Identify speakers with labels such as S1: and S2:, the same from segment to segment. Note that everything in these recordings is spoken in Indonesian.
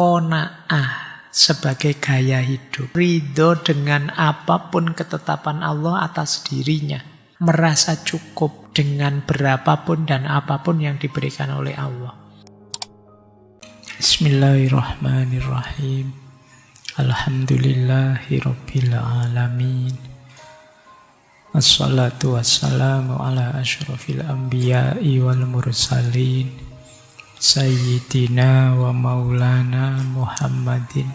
S1: qanaah sebagai gaya hidup. Ridho dengan apapun ketetapan Allah atas dirinya. Merasa cukup dengan berapapun dan apapun yang diberikan oleh Allah. Bismillahirrahmanirrahim. Alhamdulillahirabbil alamin. Wassalatu wassalamu ala asyrafil anbiya'i wal mursalin. Sayyidina wa maulana Muhammadin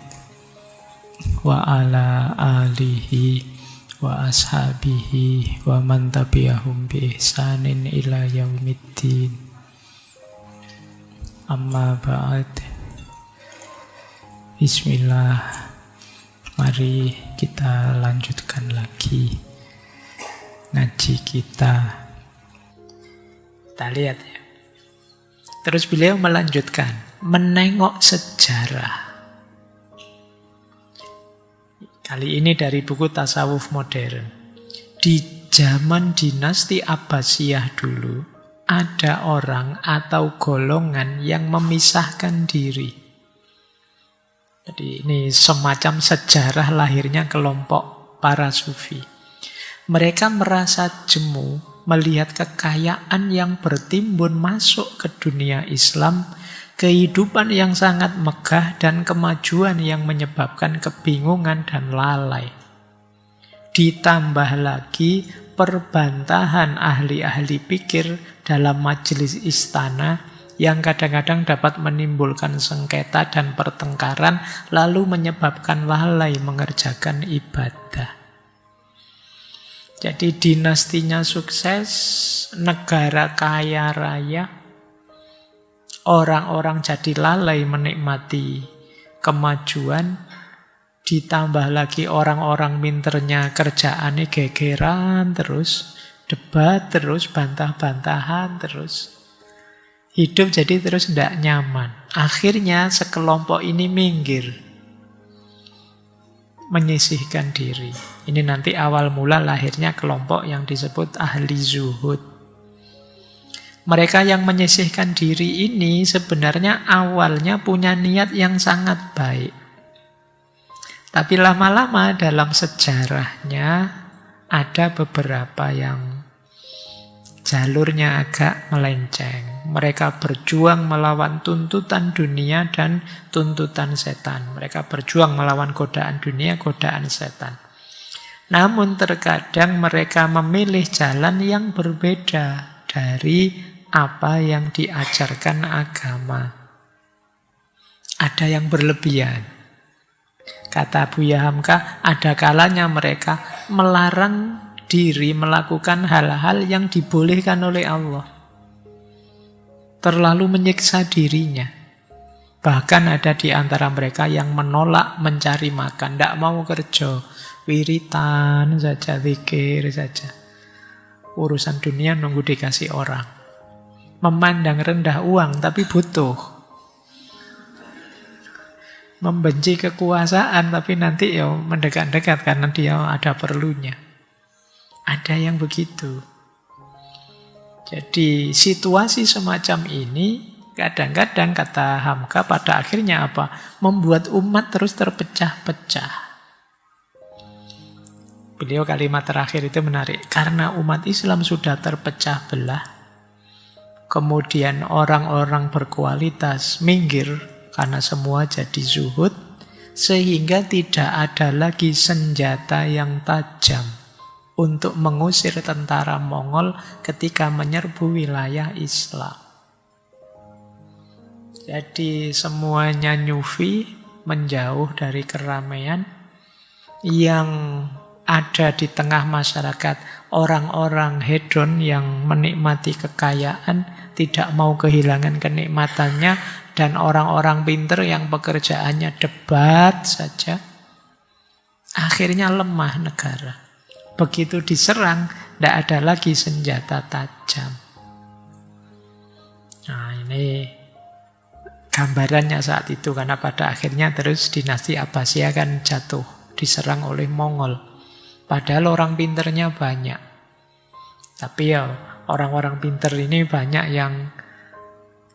S1: wa ala alihi wa ashabihi wa man tabi'ahum bi ihsanin ila yaumiddin. Amma ba'd. Bismillah. Mari kita lanjutkan lagi ngaji kita. Kita lihat ya. Terus beliau melanjutkan, menengok sejarah. Kali ini dari buku Tasawuf Modern. Di zaman dinasti Abbasiyah dulu, ada orang atau golongan yang memisahkan diri. Jadi ini semacam sejarah lahirnya kelompok para sufi. Mereka merasa jemu melihat kekayaan yang bertimbun masuk ke dunia Islam, kehidupan yang sangat megah dan kemajuan yang menyebabkan kebingungan dan lalai. Ditambah lagi perbantahan ahli-ahli pikir dalam majelis istana yang kadang-kadang dapat menimbulkan sengketa dan pertengkaran lalu menyebabkan lalai mengerjakan ibadah. Jadi dinastinya sukses, negara kaya raya, orang-orang jadi lalai menikmati kemajuan, ditambah lagi orang-orang pinternya kerjaannya gegeran terus, debat terus, bantah-bantahan terus. Hidup jadi terus tidak nyaman. Akhirnya sekelompok ini minggir, menyisihkan diri. Ini nanti awal mula lahirnya kelompok yang disebut ahli zuhud. Mereka yang menyisihkan diri ini sebenarnya awalnya punya niat yang sangat baik. Tapi lama-lama dalam sejarahnya ada beberapa yang jalurnya agak melenceng. Mereka berjuang melawan tuntutan dunia dan tuntutan setan. Mereka berjuang melawan godaan dunia, godaan setan. Namun terkadang mereka memilih jalan yang berbeda dari apa yang diajarkan agama. Ada yang berlebihan. Kata Buya Hamka, ada kalanya mereka melarang diri melakukan hal-hal yang dibolehkan oleh Allah. Terlalu menyiksa dirinya. Bahkan ada di antara mereka yang menolak mencari makan, tidak mau kerja, wiritan saja, zikir saja. Urusan dunia nunggu dikasih orang. Memandang rendah uang tapi butuh. Membenci kekuasaan tapi nanti ya mendekat-dekat karena dia ada perlunya. Ada yang begitu. Jadi situasi semacam ini kadang-kadang kata Hamka pada akhirnya apa? Membuat umat terus terpecah-pecah. Beliau kalimat terakhir itu menarik. Karena umat Islam sudah terpecah belah, kemudian orang-orang berkualitas minggir karena semua jadi zuhud, sehingga tidak ada lagi senjata yang tajam untuk mengusir tentara Mongol ketika menyerbu wilayah Islam. Jadi semuanya nyufi, menjauh dari keramaian. Yang ada di tengah masyarakat orang-orang hedon yang menikmati kekayaan, tidak mau kehilangan kenikmatannya, dan orang-orang pinter yang pekerjaannya debat saja. Akhirnya lemah negara. Begitu diserang, tidak ada lagi senjata tajam. Nah ini gambarannya saat itu, karena pada akhirnya terus dinasti Abbasiyah kan jatuh, diserang oleh Mongol. Padahal orang pinternya banyak. Tapi ya orang-orang pinter ini banyak yang,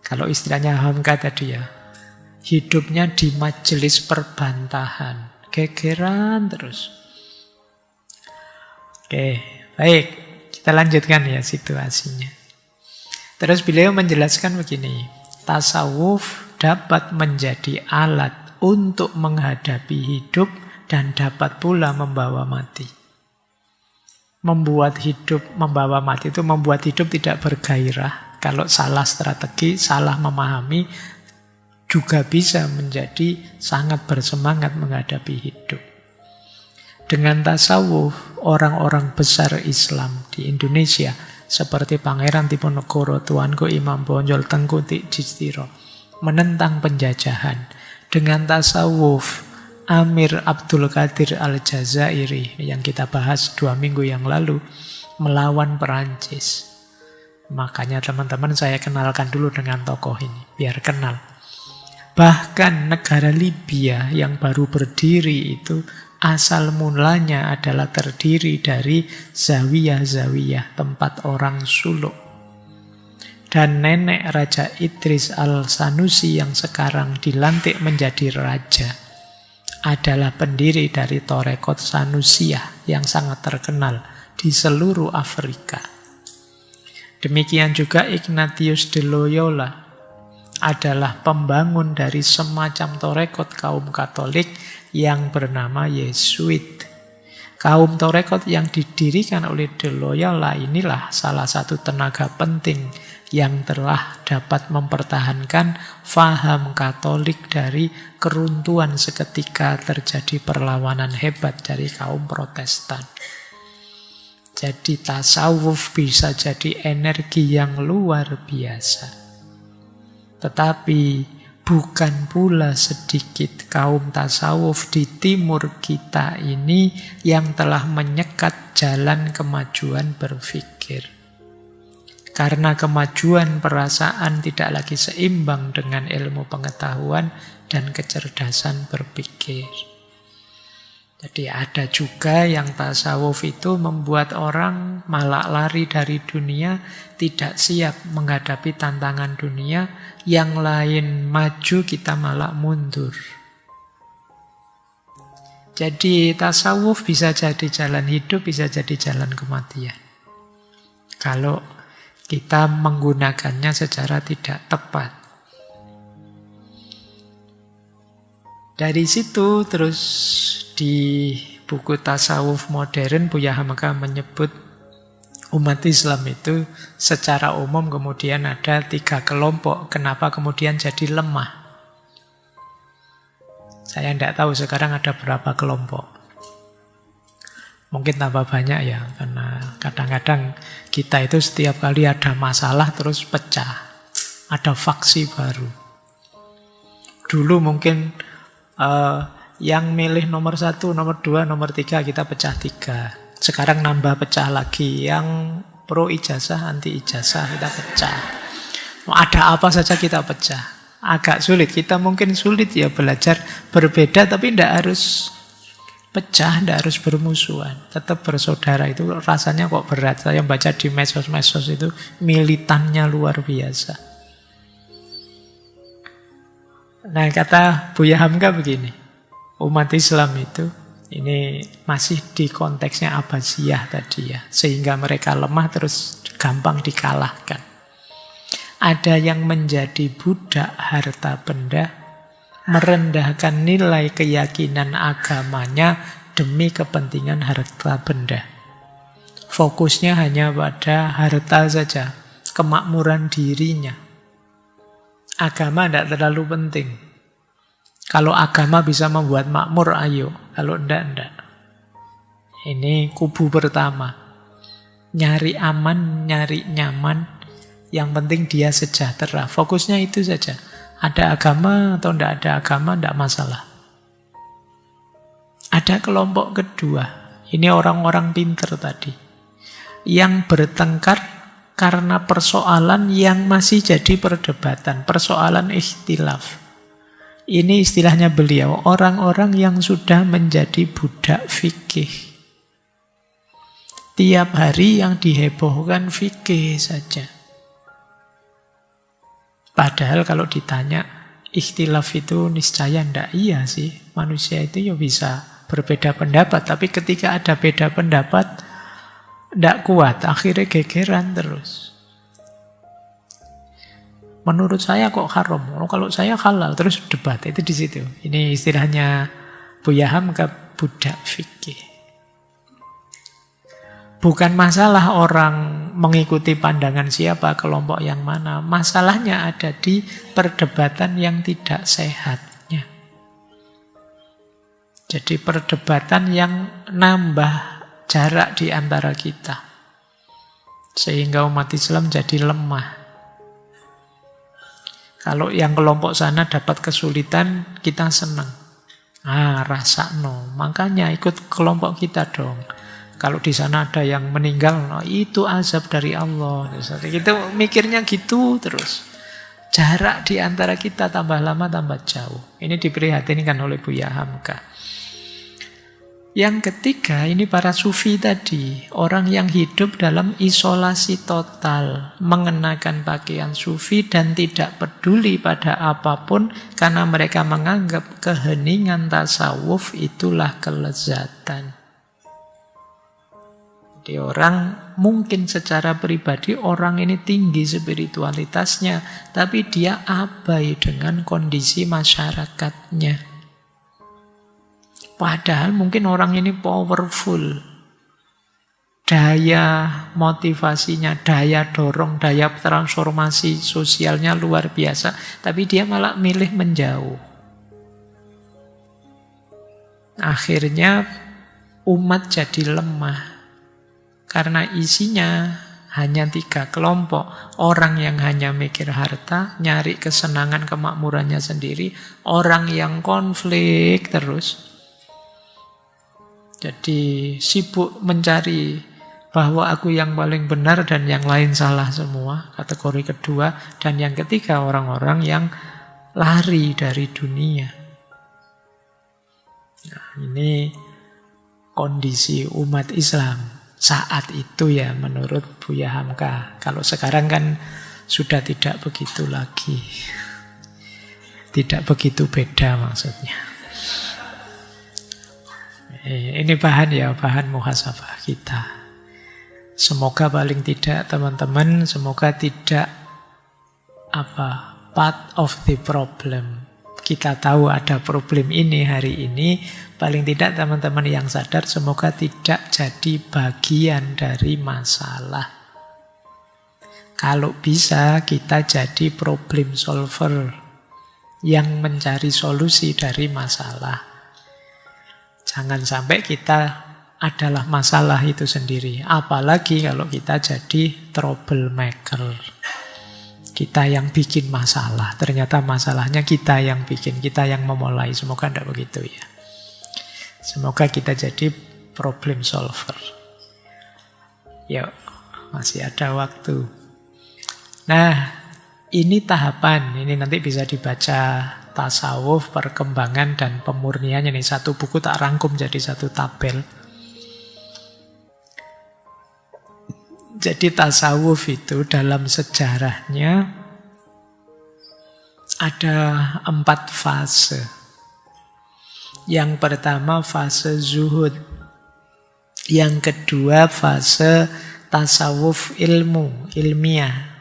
S1: kalau istilahnya Hamka tadi ya, Hidupnya di majelis perbantahan. Gegeran terus. Oke, baik. Kita lanjutkan ya situasinya. Terus beliau menjelaskan begini. Tasawuf dapat menjadi alat untuk menghadapi hidup dan dapat pula membawa mati. Membuat hidup, membawa mati itu membuat hidup tidak bergairah. Kalau salah strategi, salah memahami, juga bisa menjadi sangat bersemangat menghadapi hidup. Dengan tasawuf, orang-orang besar Islam di Indonesia, seperti Pangeran Diponegoro, Tuanku Imam Bonjol, Tengku Distiro, menentang penjajahan. Dengan tasawuf, Amir Abdul Qadir Al-Jazairi yang kita bahas 2 minggu yang lalu melawan Perancis. Makanya teman-teman saya kenalkan dulu dengan tokoh ini, biar kenal. Bahkan negara Libya yang baru berdiri itu asal mulanya adalah terdiri dari zawiyah-zawiyah, tempat orang suluk. Dan nenek Raja Idris Al-Sanusi yang sekarang dilantik menjadi raja adalah pendiri dari Torekot Sanusiyah yang sangat terkenal di seluruh Afrika. Demikian juga Ignatius de Loyola adalah pembangun dari semacam Torekot kaum Katolik yang bernama Yesuit. Kaum Torekot yang didirikan oleh de Loyola inilah salah satu tenaga penting yang telah dapat mempertahankan faham Katolik dari keruntuhan seketika terjadi perlawanan hebat dari kaum Protestan. Jadi tasawuf bisa jadi energi yang luar biasa. Tetapi bukan pula sedikit kaum tasawuf di timur kita ini yang telah menyekat jalan kemajuan berpikir. Karena kemajuan perasaan tidak lagi seimbang dengan ilmu pengetahuan dan kecerdasan berpikir. Jadi ada juga yang tasawuf itu membuat orang malah lari dari dunia, tidak siap menghadapi tantangan dunia, yang lain maju kita malah mundur. Jadi tasawuf bisa jadi jalan hidup, bisa jadi jalan kematian. Kalau kita menggunakannya secara tidak tepat. Dari situ terus di buku tasawuf modern Buya Hamka menyebut umat Islam itu secara umum kemudian ada 3 kelompok. Kenapa kemudian jadi lemah? Saya tidak tahu sekarang ada berapa kelompok. Mungkin tambah banyak ya, karena kadang-kadang kita itu setiap kali ada masalah terus pecah. Ada faksi baru. Dulu mungkin yang milih nomor 1, nomor 2, nomor 3 kita pecah 3. Sekarang nambah pecah lagi. Yang pro ijazah, anti ijazah kita pecah. Ada apa saja kita pecah. Agak sulit. Kita mungkin sulit ya belajar berbeda, tapi tidak harus pecah, tidak harus bermusuhan. Tetap bersaudara itu rasanya kok berat. Saya baca di medsos-medsos itu militannya luar biasa. Nah, kata Buya Hamka begini. Umat Islam itu, ini masih di konteksnya Abbasiyah tadi ya. Sehingga mereka lemah terus gampang dikalahkan. Ada yang menjadi budak harta benda, merendahkan nilai keyakinan agamanya demi kepentingan harta benda. Fokusnya hanya pada harta saja, kemakmuran dirinya. Agama tidak terlalu penting. Kalau agama bisa membuat makmur, ayo. Kalau tidak. Ini kubu pertama. Nyari aman, nyari nyaman. Yang penting dia sejahtera. Fokusnya itu saja. Ada agama atau tidak ada agama, tidak masalah. Ada kelompok kedua. Ini orang-orang pinter tadi. Yang bertengkar karena persoalan yang masih jadi perdebatan. Persoalan ikhtilaf. Ini istilahnya beliau. Orang-orang yang sudah menjadi budak fikih. Tiap hari yang dihebohkan fikih saja. Padahal kalau ditanya, ikhtilaf itu niscaya ndak? Iya sih, manusia itu ya bisa berbeda pendapat, tapi ketika ada beda pendapat ndak kuat, akhirnya gegeran terus. Menurut saya kok haram, kalau saya halal, terus debat itu di situ. Ini istilahnya Buya Hamka, budak fikih. Bukan masalah orang mengikuti pandangan siapa, kelompok yang mana. Masalahnya ada di perdebatan yang tidak sehatnya. Jadi perdebatan yang nambah jarak di antara kita. Sehingga umat Islam jadi lemah. Kalau yang kelompok sana dapat kesulitan, kita senang. Rasa no. Makanya ikut kelompok kita dong. Kalau di sana ada yang meninggal, itu azab dari Allah. Kita mikirnya gitu terus. Jarak di antara kita tambah lama tambah jauh. Ini diprihatinkan oleh Buya Hamka. Yang ketiga, ini para sufi tadi. Orang yang hidup dalam isolasi total. Mengenakan pakaian sufi dan tidak peduli pada apapun. Karena mereka menganggap keheningan tasawuf itulah kelezatan. Jadi orang mungkin secara pribadi orang ini tinggi spiritualitasnya, tapi dia abai dengan kondisi masyarakatnya. Padahal mungkin orang ini powerful. Daya motivasinya, daya dorong, daya transformasi sosialnya luar biasa. Tapi dia malah milih menjauh. Akhirnya umat jadi lemah. Karena isinya hanya 3 kelompok. Orang yang hanya mikir harta, nyari kesenangan kemakmurannya sendiri. Orang yang konflik terus. Jadi sibuk mencari bahwa aku yang paling benar dan yang lain salah semua. Kategori kedua. Dan yang ketiga orang-orang yang lari dari dunia. Nah, ini kondisi umat Islam saat itu ya menurut Buya Hamka. Kalau sekarang kan sudah tidak begitu lagi. Tidak begitu beda maksudnya. Ini bahan ya, bahan muhasabah kita. Semoga paling tidak teman-teman, semoga tidak part of the problem. Kita tahu ada problem ini hari ini, paling tidak teman-teman yang sadar semoga tidak jadi bagian dari masalah. Kalau bisa kita jadi problem solver yang mencari solusi dari masalah. Jangan sampai kita adalah masalah itu sendiri. Apalagi kalau kita jadi troublemaker. Kita yang bikin masalah. Ternyata masalahnya kita yang bikin, kita yang memulai. Semoga tidak begitu ya. Semoga kita jadi problem solver. Yuk, masih ada waktu. Nah, ini tahapan. Ini nanti bisa dibaca tasawuf, perkembangan, dan pemurniannya. Ini satu buku tak rangkum jadi satu tabel. Jadi tasawuf itu dalam sejarahnya ada 4 fase. Yang pertama fase zuhud. Yang kedua fase tasawuf ilmiah.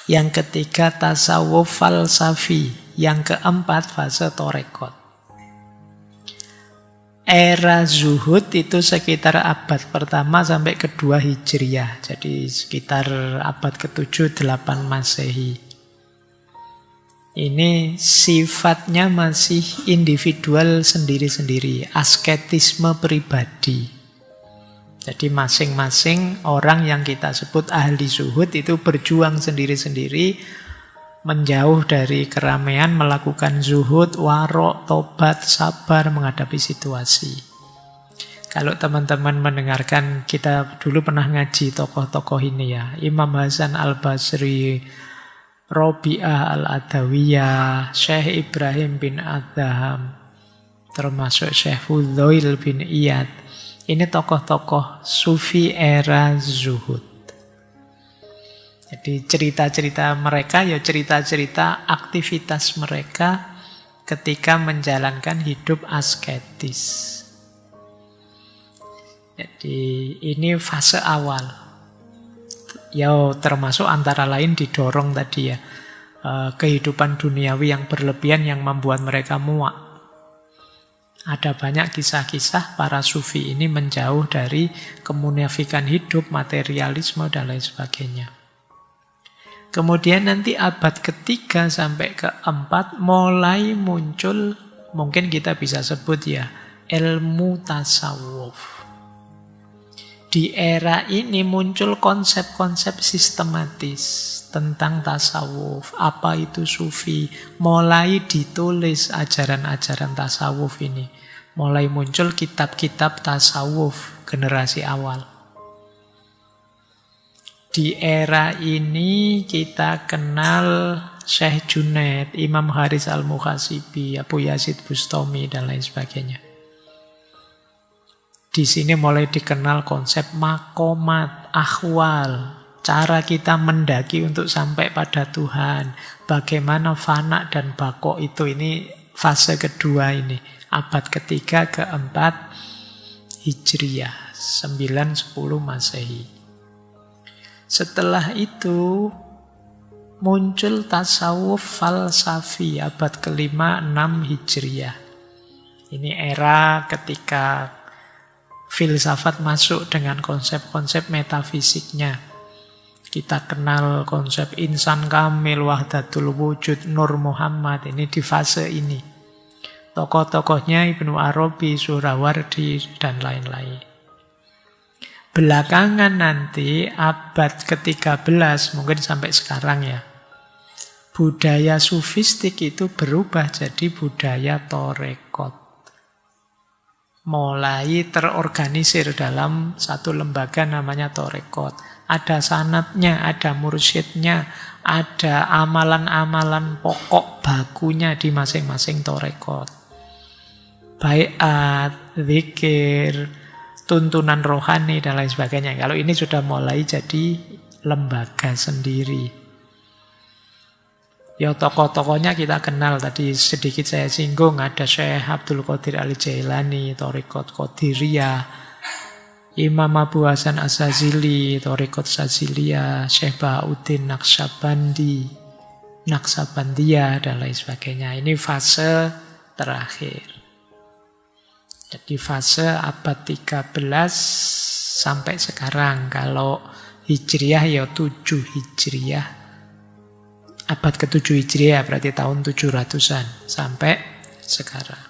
S1: Yang ketiga tasawuf falsafi. Yang keempat fase torekot. Era zuhud itu sekitar abad pertama sampai kedua Hijriah. Jadi sekitar abad ke-7-8 Masehi. Ini sifatnya masih individual sendiri-sendiri. Asketisme pribadi. Jadi masing-masing orang yang kita sebut ahli zuhud itu berjuang sendiri-sendiri. Menjauh dari keramaian, melakukan zuhud, warok, tobat, sabar menghadapi situasi. Kalau teman-teman mendengarkan, kita dulu pernah ngaji tokoh-tokoh ini ya. Imam Hasan al-Basri, Robi'ah al-Adawiyah, Syekh Ibrahim bin Adham, termasuk Syekh Fudhail bin Iyad. Ini tokoh-tokoh sufi era zuhud. Jadi cerita-cerita mereka ya cerita-cerita aktivitas mereka ketika menjalankan hidup asketis. Jadi ini fase awal. Ya termasuk antara lain didorong tadi ya. Kehidupan duniawi yang berlebihan yang membuat mereka muak. Ada banyak kisah-kisah para sufi ini menjauh dari kemunafikan hidup, materialisme, dan lain sebagainya. Kemudian nanti abad ketiga sampai keempat mulai muncul, mungkin kita bisa sebut ya, ilmu tasawuf. Di era ini muncul konsep-konsep sistematis tentang tasawuf, apa itu sufi, mulai ditulis ajaran-ajaran tasawuf ini. Mulai muncul kitab-kitab tasawuf generasi awal. Di era ini kita kenal Syekh Junaid, Imam Haris Al-Muhasibi, Abu Yazid Bustami, dan lain sebagainya. Di sini mulai dikenal konsep makomat, ahwal, cara kita mendaki untuk sampai pada Tuhan. Bagaimana fana dan bako itu, ini fase kedua ini. Abad ketiga, keempat, Hijriyah, 9-10 Masehi. Setelah itu muncul tasawuf falsafi, abad kelima, 6 Hijriyah. Ini era ketika filsafat masuk dengan konsep-konsep metafisiknya. Kita kenal konsep insan kamil, wahdatul wujud, Nur Muhammad. Ini di fase ini. Tokoh-tokohnya Ibnu Arabi, Surawardi, dan lain-lain. Belakangan nanti, abad ke-13, mungkin sampai sekarang ya, budaya sufistik itu berubah jadi budaya torekot. Mulai terorganisir dalam satu lembaga namanya torekot. Ada sanatnya, ada mursyidnya, ada amalan-amalan pokok bakunya di masing-masing torekot. Baiat, zikir, tuntunan rohani, dan lain sebagainya. Kalau ini sudah mulai jadi lembaga sendiri. Ya tokoh-tokohnya kita kenal, tadi sedikit saya singgung, ada Syekh Abdul Qadir Al-Jailani, Thariqat Qadiriyah, Imam Abu Hasan As-Sazili, Thariqat Saziliyah, Syekh Bahauddin Naqsabandiyah, dan lain sebagainya. Ini fase terakhir. Jadi fase abad 13 sampai sekarang. Kalau Hijriyah ya 7 Hijriyah. Abad ke-7 Hijriah berarti tahun 700-an sampai sekarang.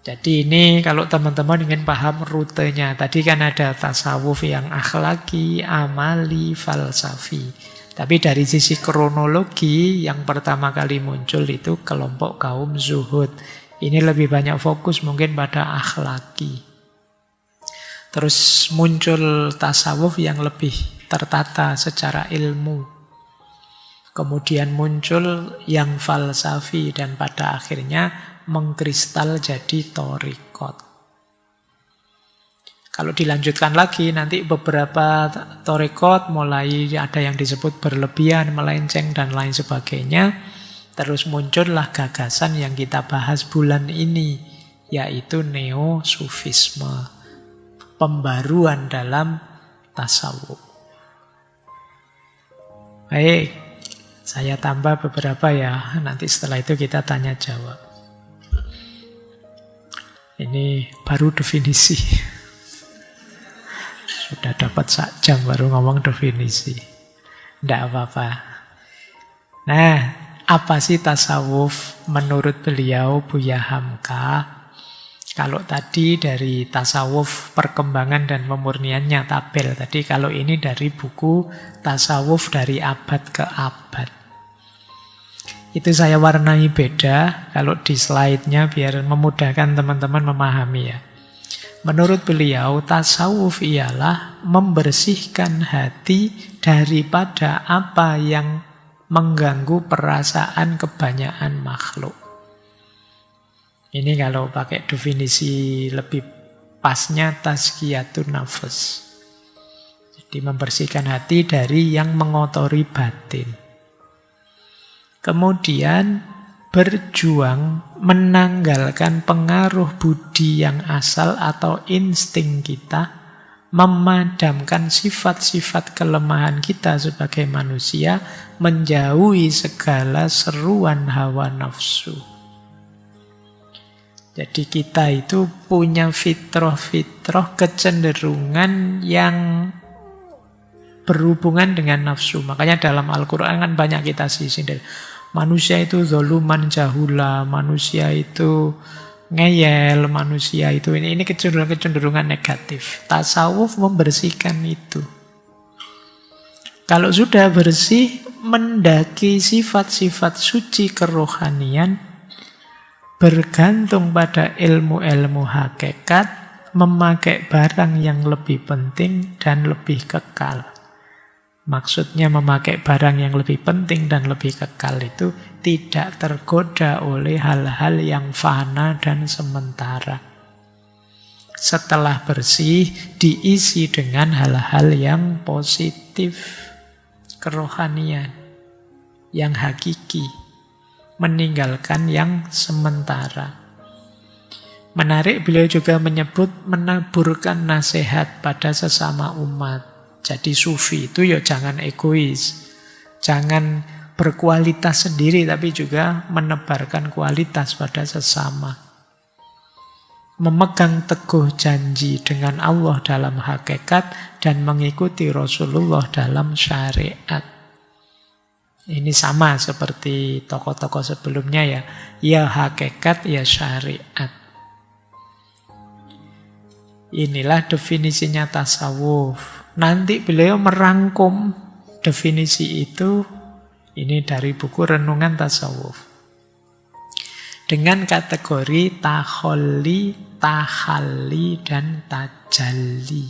S1: Jadi ini kalau teman-teman ingin paham rutenya. Tadi kan ada tasawuf yang akhlaki, amali, falsafi. Tapi dari sisi kronologi yang pertama kali muncul itu kelompok kaum zuhud. Ini lebih banyak fokus mungkin pada akhlaki. Terus muncul tasawuf yang lebih tertata secara ilmu. Kemudian muncul yang falsafi dan pada akhirnya mengkristal jadi thariqat. Kalau dilanjutkan lagi nanti beberapa thariqat mulai ada yang disebut berlebihan, melenceng dan lain sebagainya. Terus muncullah gagasan yang kita bahas bulan ini, yaitu neo-sufisme, pembaruan dalam tasawuf. Baik. Saya tambah beberapa ya, nanti setelah itu kita tanya jawab. Ini baru definisi. Sudah dapat sak jam baru ngomong definisi. Tidak apa-apa. Nah, apa sih tasawuf menurut beliau Buya Hamka? Kalau tadi dari tasawuf perkembangan dan pemurniannya tabel. Tadi kalau ini dari buku tasawuf dari abad ke abad. Itu saya warnai beda kalau di slide-nya biar memudahkan teman-teman memahami ya. Menurut beliau tasawuf ialah membersihkan hati daripada apa yang mengganggu perasaan kebanyakan makhluk. Ini kalau pakai definisi lebih pasnya tazkiyatun nafs. Jadi Jadi membersihkan hati dari yang mengotori batin. Kemudian berjuang menanggalkan pengaruh budi yang asal atau insting kita, memadamkan sifat-sifat kelemahan kita sebagai manusia, menjauhi segala seruan hawa nafsu. Jadi kita itu punya fitrah-fitrah kecenderungan yang berhubungan dengan nafsu. Makanya dalam Al-Quran kan banyak kita sindir. Manusia itu zoluman jahula, manusia itu ngeyel, manusia itu ini kecenderungan-kecenderungan negatif. Tasawuf membersihkan itu. Kalau sudah bersih, mendaki sifat-sifat suci kerohanian, bergantung pada ilmu-ilmu hakikat, memakai barang yang lebih penting dan lebih kekal. Maksudnya memakai barang yang lebih penting dan lebih kekal itu tidak tergoda oleh hal-hal yang fana dan sementara. Setelah bersih, diisi dengan hal-hal yang positif, kerohanian, yang hakiki, meninggalkan yang sementara. Menarik, beliau juga menyebut menaburkan nasihat pada sesama umat. Jadi sufi itu ya jangan egois, jangan berkualitas sendiri, tapi juga menebarkan kualitas pada sesama. Memegang teguh janji dengan Allah dalam hakikat dan mengikuti Rasulullah dalam syariat. Ini sama seperti tokoh-tokoh sebelumnya ya. Ya hakikat, ya syariat. Inilah definisinya tasawuf. Nanti beliau merangkum definisi itu, ini dari buku Renungan Tasawuf, dengan kategori takholli, tahalli, dan tajalli.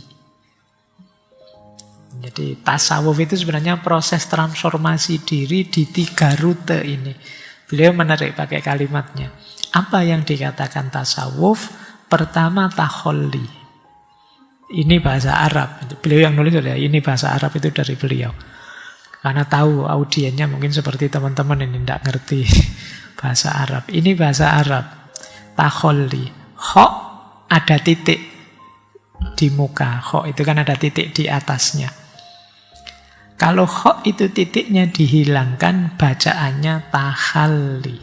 S1: Jadi tasawuf itu sebenarnya proses transformasi diri di 3 rute ini. Beliau menarik pakai kalimatnya. Apa yang dikatakan tasawuf? Pertama takholli. Ini bahasa Arab. Beliau yang nulis ya, ini bahasa Arab itu dari beliau. Karena tahu audiennya mungkin seperti teman-teman ini tidak ngerti bahasa Arab. Ini bahasa Arab. Takholli. Kho ada titik di muka. Kho itu kan ada titik di atasnya. Kalau kho itu titiknya dihilangkan, bacaannya tahalli.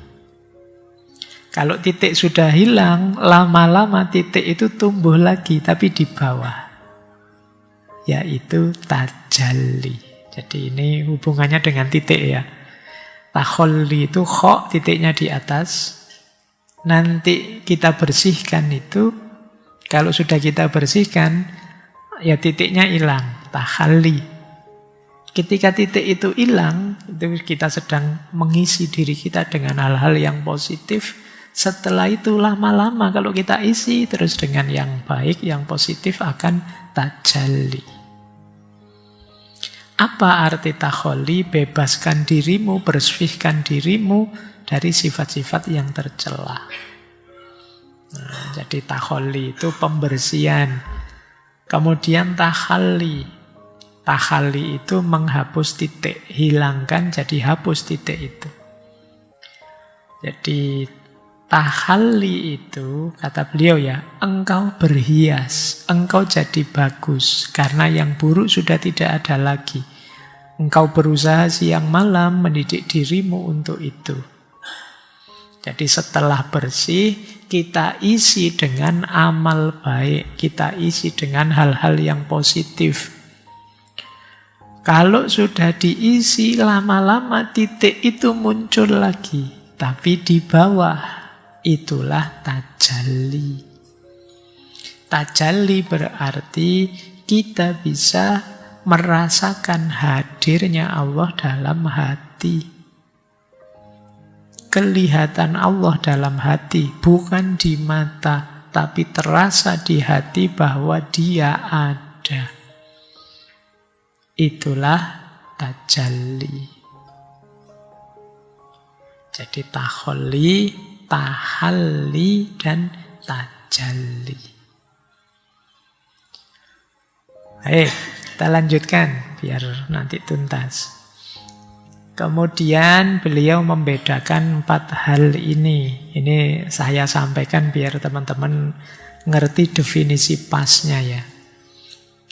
S1: Kalau titik sudah hilang, lama-lama titik itu tumbuh lagi, tapi di bawah. Yaitu tajalli. Jadi ini hubungannya dengan titik ya. Takholli itu kho, titiknya di atas. Nanti kita bersihkan itu. Kalau sudah kita bersihkan, ya titiknya hilang. Tahalli. Ketika titik itu hilang, itu kita sedang mengisi diri kita dengan hal-hal yang positif. Setelah itu lama-lama kalau kita isi terus dengan yang baik, yang positif akan tajalli. Apa arti takholli? Bebaskan dirimu, bersihkan dirimu dari sifat-sifat yang tercela. Nah, jadi takholli itu pembersihan. Kemudian tahalli. Tahalli itu menghapus titik, hilangkan jadi hapus titik itu. Jadi tahalli itu, kata beliau ya, engkau berhias, engkau jadi bagus, karena yang buruk sudah tidak ada lagi. Engkau berusaha siang malam mendidik dirimu untuk itu. Jadi setelah bersih, kita isi dengan amal baik, kita isi dengan hal-hal yang positif. Kalau sudah diisi, lama-lama titik itu muncul lagi, tapi di bawah. Itulah tajalli. Tajalli berarti kita bisa merasakan hadirnya Allah dalam hati. Kelihatan Allah dalam hati, bukan di mata, tapi terasa di hati bahwa Dia ada. Itulah tajalli. Jadi takholli, tahalli, dan tajalli. Baik, Kita lanjutkan biar nanti tuntas. Kemudian beliau membedakan 4 hal ini. Ini saya sampaikan biar teman-teman ngerti definisi pasnya ya.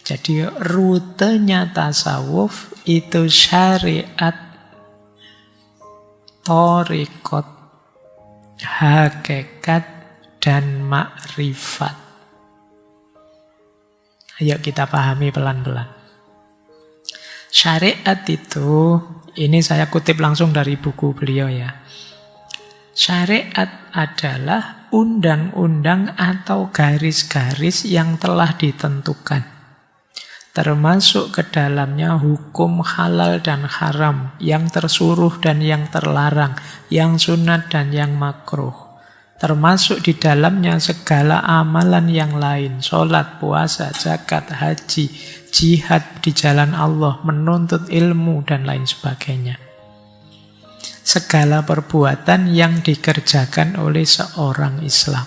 S1: Jadi rutenya tasawuf itu syariat, thariqat, hakikat, dan makrifat. Ayo kita pahami pelan-pelan. Syariat itu, ini saya kutip langsung dari buku beliau ya. Syariat adalah undang-undang atau garis-garis yang telah ditentukan. Termasuk ke dalamnya hukum halal dan haram, yang tersuruh dan yang terlarang, yang sunat dan yang makruh. Termasuk di dalamnya segala amalan yang lain, sholat, puasa, zakat, haji, jihad di jalan Allah, menuntut ilmu, dan lain sebagainya. Segala perbuatan yang dikerjakan oleh seorang Islam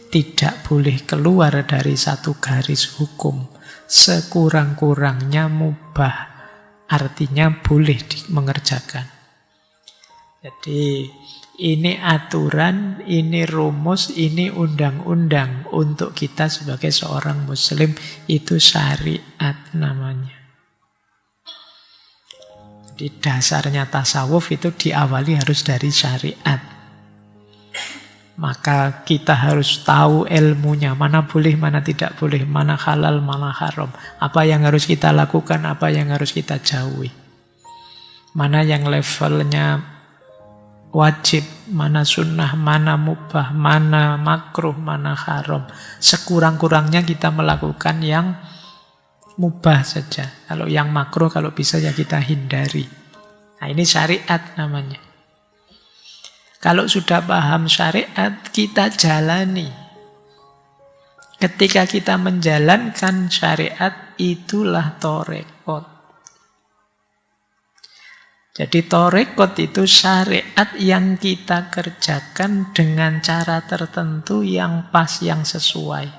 S1: tidak boleh keluar dari satu garis hukum, sekurang-kurangnya mubah, artinya boleh mengerjakan. Jadi ini aturan, ini rumus, ini undang-undang untuk kita sebagai seorang muslim, itu syariat namanya. Jadi dasarnya tasawuf itu diawali harus dari syariat. Maka kita harus tahu ilmunya, mana boleh, mana tidak boleh, mana halal, mana haram. Apa yang harus kita lakukan, apa yang harus kita jauhi. Mana yang levelnya wajib, mana sunnah, mana mubah, mana makruh, mana haram. Sekurang-kurangnya kita melakukan yang mubah saja. Kalau yang makruh, kalau bisa ya kita hindari. Nah ini syariat namanya. Kalau sudah paham syariat, kita jalani. Ketika kita menjalankan syariat, itulah thariqat. Jadi thariqat itu syariat yang kita kerjakan dengan cara tertentu yang pas, yang sesuai.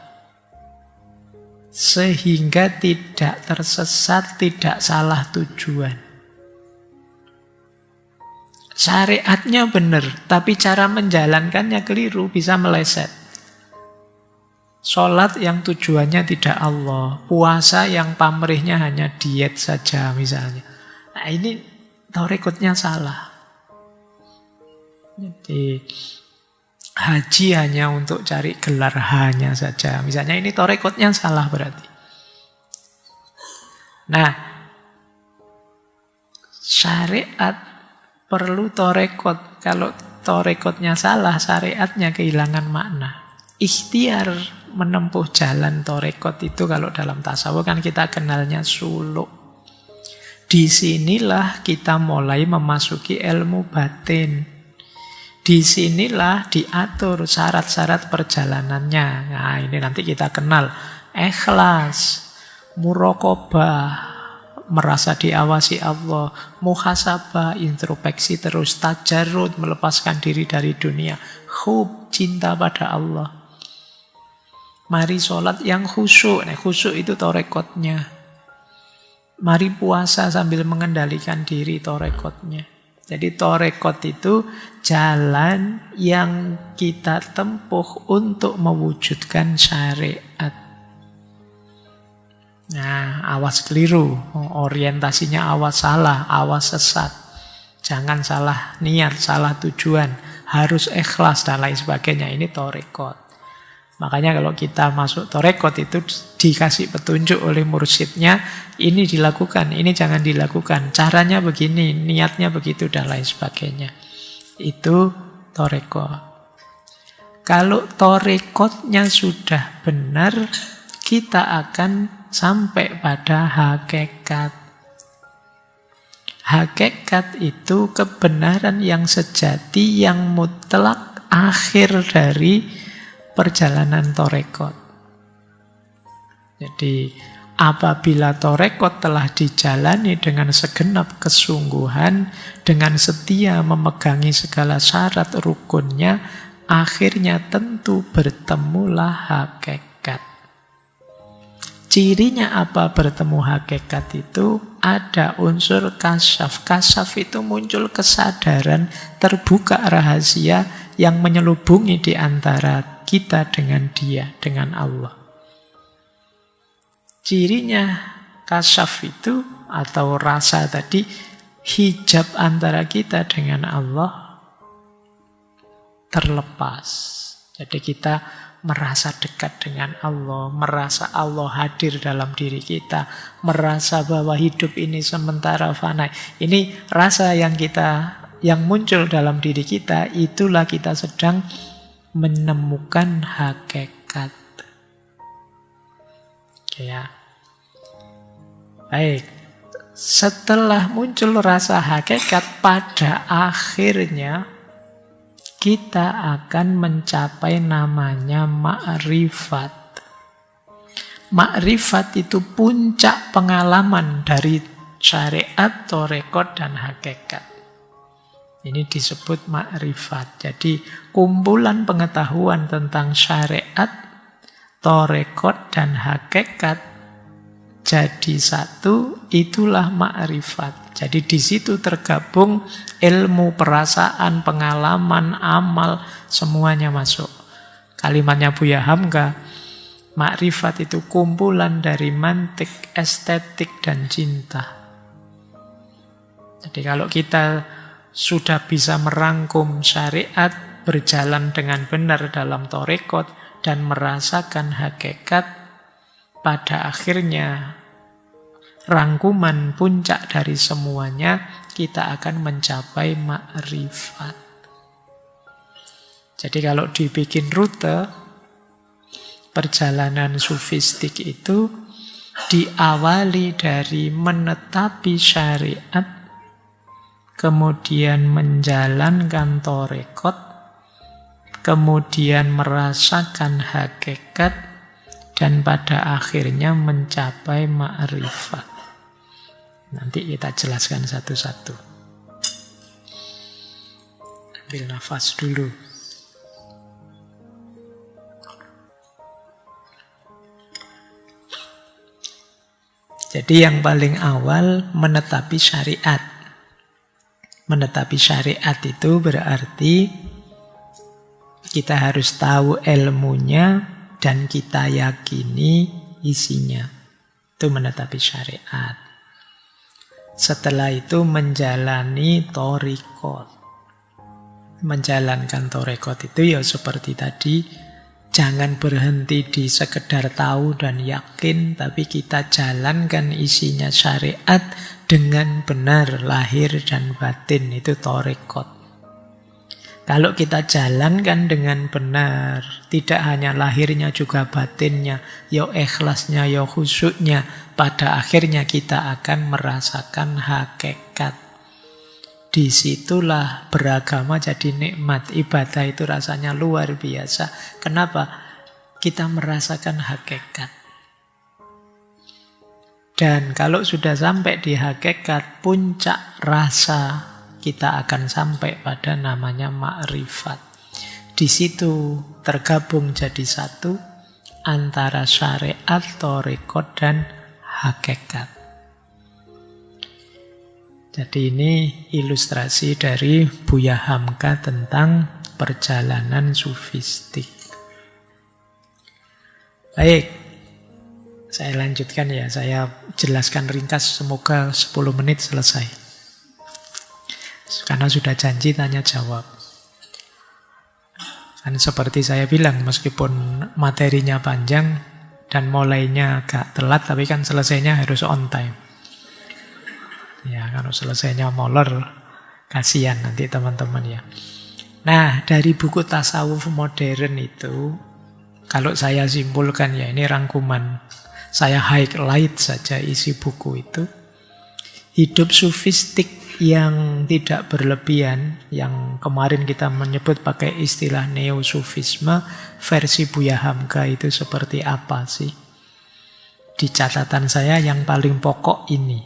S1: Sehingga tidak tersesat, tidak salah tujuan. Syariatnya benar, tapi cara menjalankannya keliru, bisa meleset. Sholat yang tujuannya tidak Allah, puasa yang pamrihnya hanya diet saja misalnya. Nah ini thariqatnya salah. Jadi haji hanya untuk cari gelar hanya saja. Misalnya ini thariqatnya salah berarti. Nah, syariat perlu thariqat. Kalau thariqatnya salah, syariatnya kehilangan makna. Ikhtiar menempuh jalan thariqat itu kalau dalam tasawuf kan kita kenalnya suluk. Disinilah kita mulai memasuki ilmu batin. Disinilah diatur syarat-syarat perjalanannya. Nah ini nanti kita kenal. Ikhlas, muraqabah, merasa diawasi Allah, muhasabah, introspeksi terus, tajarrud, melepaskan diri dari dunia, hub, cinta pada Allah. Mari sholat yang khusyuk. Nah, khusyuk itu thariqatnya. Mari puasa sambil mengendalikan diri, thariqatnya. Jadi thariqat itu jalan yang kita tempuh untuk mewujudkan syariat. Nah, awas keliru, orientasinya awas salah, awas sesat. Jangan salah niat, salah tujuan, harus ikhlas dan lain sebagainya. Ini thariqat. Makanya kalau kita masuk thariqat itu dikasih petunjuk oleh mursyidnya, ini dilakukan, ini jangan dilakukan. Caranya begini, niatnya begitu dan lain sebagainya. Itu thariqat. Kalau thariqatnya sudah benar, kita akan sampai pada hakikat. Hakikat itu kebenaran yang sejati, yang mutlak, akhir dari perjalanan thariqat. Jadi apabila thariqat telah dijalani dengan segenap kesungguhan, dengan setia memegangi segala syarat rukunnya, akhirnya tentu bertemulah hakikat. Cirinya apa bertemu hakikat itu? Ada unsur kasyaf. Kasyaf itu muncul kesadaran, terbuka rahasia yang menyelubungi di antara kita dengan Dia, dengan Allah. Cirinya kasyaf itu atau rasa tadi, hijab antara kita dengan Allah terlepas. Jadi kita merasa dekat dengan Allah, merasa Allah hadir dalam diri kita, merasa bahwa hidup ini sementara fana. Ini rasa yang muncul dalam diri kita, itulah kita sedang menemukan hakikat. Ya. Baik. Setelah muncul rasa hakikat, pada akhirnya kita akan mencapai namanya ma'rifat. Ma'rifat itu puncak pengalaman dari syariat, tarekat, dan hakikat. Ini disebut ma'rifat. Jadi kumpulan pengetahuan tentang syariat, tarekat, dan hakikat jadi satu, itulah ma'rifat. Jadi di situ tergabung ilmu, perasaan, pengalaman, amal, semuanya masuk. Kalimatnya Buya Hamka, ma'rifat itu kumpulan dari mantik, estetik, dan cinta. Jadi kalau kita sudah bisa merangkum syariat, berjalan dengan benar dalam tarekat, dan merasakan hakikat, pada akhirnya rangkuman puncak dari semuanya, kita akan mencapai ma'rifat. Jadi kalau dibikin rute, perjalanan sufistik itu diawali dari menetapi syariat, kemudian menjalankan tarekat, kemudian merasakan hakikat, dan pada akhirnya mencapai ma'rifat. Nanti kita jelaskan satu-satu. Ambil nafas dulu. Jadi yang paling awal menetapi syariat. Menetapi syariat itu berarti kita harus tahu ilmunya dan kita yakini isinya. Itu menetapi syariat. Setelah itu menjalani tarekat. Menjalankan tarekat itu ya seperti tadi, jangan berhenti di sekedar tahu dan yakin, tapi kita jalankan isinya syariat dengan benar, lahir dan batin, itu tarekat. Kalau kita jalankan dengan benar, tidak hanya lahirnya juga batinnya, ya ikhlasnya, ya khusyuknya, pada akhirnya kita akan merasakan hakikat. Disitulah beragama jadi nikmat. Ibadah itu rasanya luar biasa. Kenapa? Kita merasakan hakikat. Dan kalau sudah sampai di hakikat, puncak rasa, kita akan sampai pada namanya ma'rifat. Di situ tergabung jadi satu antara syariat, tarekat, dan hakikat. Jadi ini ilustrasi dari Buya Hamka tentang perjalanan sufistik. Baik, saya lanjutkan ya. Saya jelaskan ringkas, semoga 10 menit selesai. Karena sudah janji tanya jawab. Dan seperti saya bilang, meskipun materinya panjang dan mulainya agak telat, tapi kan selesainya harus on time. Ya, kalau selesainya molor, kasihan nanti teman-teman ya. Nah, dari buku tasawuf modern itu, kalau saya simpulkan ya, ini rangkuman, saya highlight saja isi buku itu. Hidup sufistik yang tidak berlebihan, yang kemarin kita menyebut pakai istilah neo-sufisme, versi Buya Hamka itu seperti apa sih? Di catatan saya yang paling pokok ini.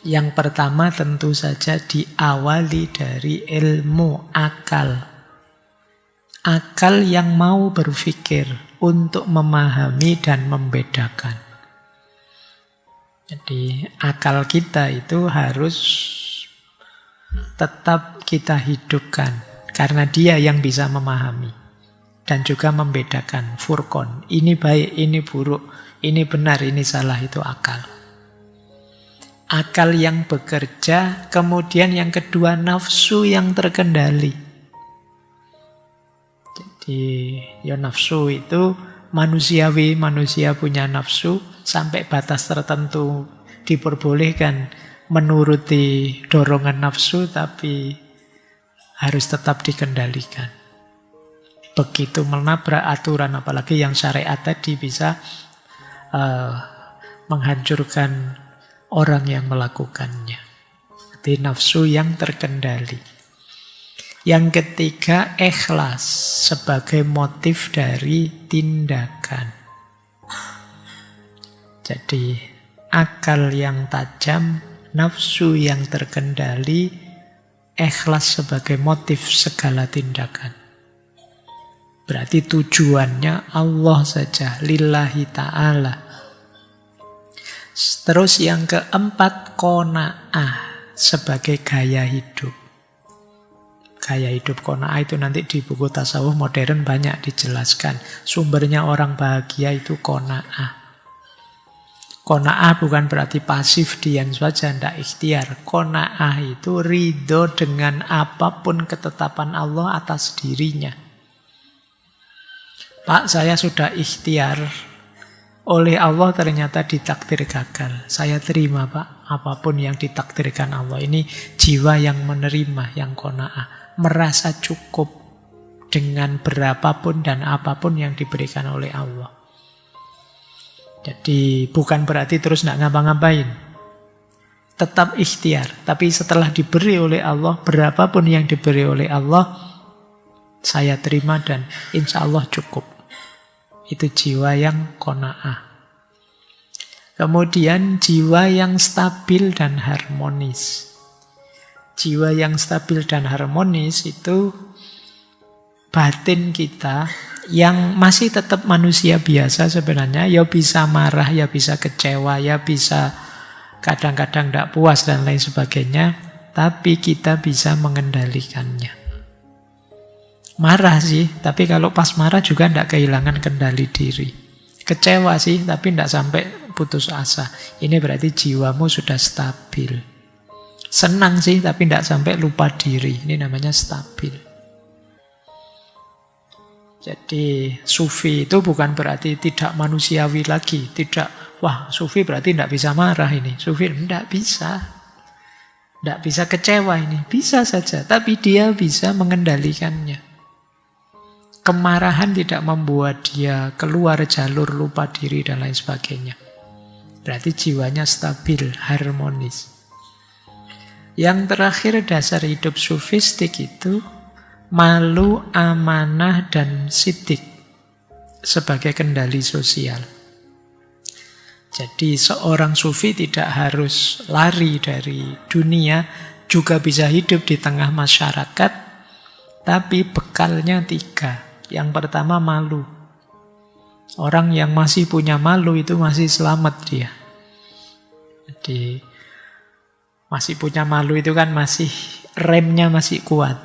S1: Yang pertama tentu saja diawali dari ilmu akal. akal yang mau berpikir untuk memahami dan membedakan. Jadi akal kita itu harus tetap kita hidupkan, karena dia yang bisa memahami dan juga membedakan. Furqan, ini baik, ini buruk, ini benar, ini salah, itu akal. Akal yang bekerja, kemudian yang kedua nafsu yang terkendali. Jadi ya nafsu itu manusiawi, manusia punya nafsu sampai batas tertentu diperbolehkan menuruti dorongan nafsu, tapi harus tetap dikendalikan. Begitu menabrak aturan, apalagi yang syariat tadi, bisa menghancurkan orang yang melakukannya. Jadi nafsu yang terkendali. Yang ketiga, ikhlas sebagai motif dari tindakan. Jadi akal yang tajam, nafsu yang terkendali, ikhlas sebagai motif segala tindakan. Berarti tujuannya Allah saja, lillahi ta'ala. Terus yang keempat, qanaah sebagai gaya hidup. Gaya hidup qanaah itu nanti di buku tasawuf modern banyak dijelaskan. Sumbernya orang bahagia itu qanaah. Qanaah bukan berarti pasif diam saja, tidak ikhtiar. Qanaah itu ridho dengan apapun ketetapan Allah atas dirinya. Pak, saya sudah ikhtiar, oleh Allah ternyata ditakdir gagal. Saya terima, Pak, apapun yang ditakdirkan Allah. Ini jiwa yang menerima, yang qanaah. Merasa cukup dengan berapapun dan apapun yang diberikan oleh Allah. Jadi bukan berarti terus tidak ngapa-ngapain. Tetap ikhtiar. Tapi setelah diberi oleh Allah, berapapun yang diberi oleh Allah, saya terima dan insya Allah cukup. Itu jiwa yang qanaah. Kemudian jiwa yang stabil dan harmonis. Jiwa yang stabil dan harmonis itu batin kita yang masih tetap manusia biasa sebenarnya. Ya bisa marah, ya bisa kecewa, ya bisa kadang-kadang tidak puas dan lain sebagainya. Tapi kita bisa mengendalikannya. Marah sih, tapi kalau pas marah juga tidak kehilangan kendali diri. Kecewa sih, tapi tidak sampai putus asa. Ini berarti jiwamu sudah stabil. Senang sih, tapi tidak sampai lupa diri. Ini namanya stabil. Jadi sufi itu bukan berarti tidak manusiawi lagi. Tidak, wah sufi berarti tidak bisa marah ini. Sufi tidak bisa. Tidak bisa kecewa ini. Bisa saja, tapi dia bisa mengendalikannya. Kemarahan tidak membuat dia keluar jalur lupa diri dan lain sebagainya. Berarti jiwanya stabil, harmonis. Yang terakhir dasar hidup sufistik itu malu, amanah, dan sidik sebagai kendali sosial. Jadi seorang sufi tidak harus lari dari dunia, juga bisa hidup di tengah masyarakat, tapi bekalnya 3. Yang pertama malu. Orang yang masih punya malu itu masih selamat dia. Jadi masih punya malu itu kan masih remnya masih kuat.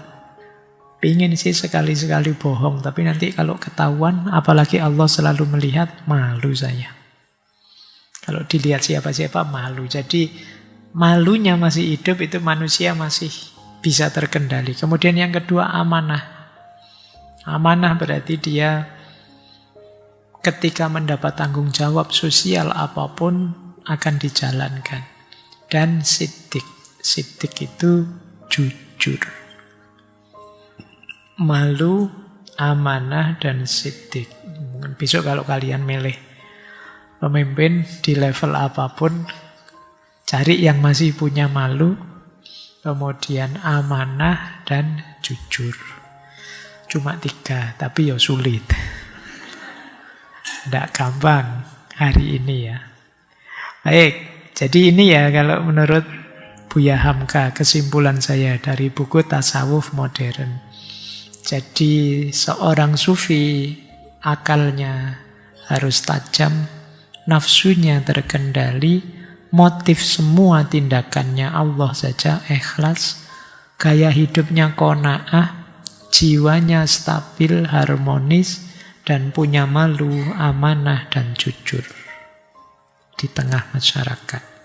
S1: Pingin sih sekali-sekali bohong, tapi nanti kalau ketahuan, apalagi Allah selalu melihat, malu saya. Kalau dilihat siapa-siapa malu. Jadi malunya masih hidup, itu manusia masih bisa terkendali. Kemudian yang kedua amanah. Amanah berarti dia ketika mendapat tanggung jawab sosial apapun akan dijalankan. Dan siddiq. Siddiq itu jujur. Malu, amanah, dan siddiq. Mungkin besok kalau kalian milih pemimpin di level apapun, cari yang masih punya malu, kemudian amanah, dan jujur. Cuma 3, tapi ya sulit. Tidak gampang hari ini ya. Baik. Jadi ini ya kalau menurut Buya Hamka kesimpulan saya dari buku Tasawuf Modern. Jadi seorang sufi akalnya harus tajam, nafsunya terkendali, motif semua tindakannya Allah saja, ikhlas, gaya hidupnya qanaah, jiwanya stabil, harmonis, dan punya malu, amanah, dan jujur di tengah masyarakat.